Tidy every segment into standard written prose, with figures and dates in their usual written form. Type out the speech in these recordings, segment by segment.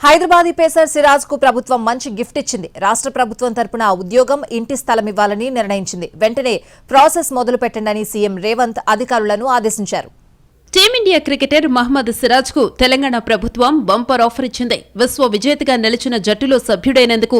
Hyderabadi pacer Siraj కు ప్రభుత్వం మంచి గిఫ్ట్ ఇచ్చింది. రాష్ట్ర ప్రభుత్వం తరపున ఉద్యోగం, ఇంటి స్థలం ఇవ్వాలని నిర్ణయించింది. వెంటనే ప్రాసెస్ మొదలు పెట్టండి సీఎం రేవంత్ అధికారులను ఆదేశించారు. టీమిండియా క్రికెటర్ మహ్మద్ సిరాజ్ కు తెలంగాణ ప్రభుత్వం బంపర్ ఆఫర్ ఇచ్చింది. విశ్వ విజేతగా నిలిచిన జట్టులో సభ్యుడైనందుకు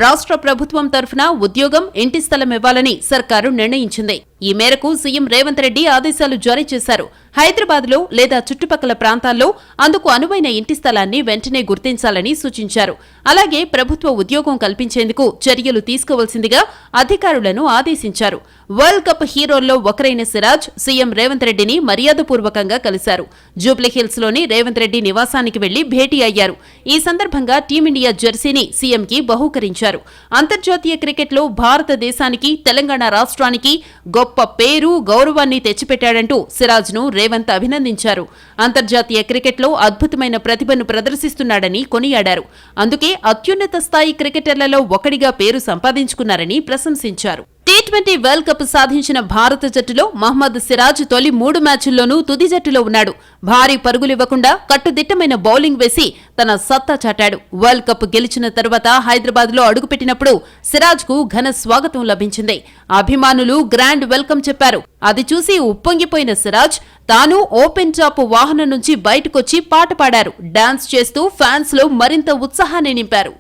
రాష్ట్ర ప్రభుత్వం తరఫున ఉద్యోగం, ఇంటి స్థలం ఇవ్వాలని సర్కారు నిర్ణయించింది. ఈ మేరకు సీఎం రేవంత్ రెడ్డి ఆదేశాలు జారీ చేశారు. హైదరాబాద్ లో లేదా చుట్టుపక్కల ప్రాంతాల్లో అందుకు అనువైన ఇంటి స్థలాన్ని వెంటనే గుర్తించాలని సూచించారు. అలాగే ప్రభుత్వ ఉద్యోగం కల్పించేందుకు చర్యలు తీసుకోవాల్సిందిగా అధికారులను ఆదేశించారు. వరల్డ్ కప్ హీరోల్లో ఒకరైన సిరాజ్ సీఎం రేవంత్ రెడ్డిని మర్యాదపూర్వకంగా కలిశారు. జూబ్లీహిల్స్ లోని రేవంత్ రెడ్డి నివాసానికి వెళ్లి భేటీ అయ్యారు. ఈ సందర్భంగా టీమిండియా జెర్సీని సీఎంకి బహూకరించారు. అంతర్జాతీయ క్రికెట్లో భారతదేశానికి, తెలంగాణ రాష్ట్రానికి గొప్ప పేరు, గౌరవాన్ని తెచ్చిపెట్టాడంటూ సిరాజ్ ను రేవంత్ అభినందించారు. అంతర్జాతీయ క్రికెట్లో అద్భుతమైన ప్రతిభను ప్రదర్శిస్తున్నాడని కొనియాడారు. అందుకే అత్యున్నత స్థాయి క్రికెటర్లలో ఒకడిగా పేరు సంపాదించుకున్నారని ప్రశంసించారు. టీ20 వరల్డ్ కప్ సాధించిన భారత జట్టులో మహ్మద్ సిరాజ్ తొలి 3 మ్యాచుల్లోనూ తుది జట్టులో ఉన్నాడు. భారీ పరుగులివ్వకుండా కట్టుదిట్టమైన బౌలింగ్ వేసి తన సత్తా చాటాడు. వరల్డ్ కప్ గెలిచిన తర్వాత హైదరాబాద్ లో అడుగుపెట్టినప్పుడు సిరాజ్ కు ఘన స్వాగతం లభించింది. అభిమానులు గ్రాండ్ వెల్కమ్ చెప్పారు. అది చూసి ఉప్పొంగిపోయిన సిరాజ్ తాను ఓపెన్ టాప్ వాహనం నుంచి బయటకొచ్చి పాట పాడారు. డాన్స్ చేస్తూ ఫ్యాన్స్ లో మరింత ఉత్సాహాన్ని నింపారు.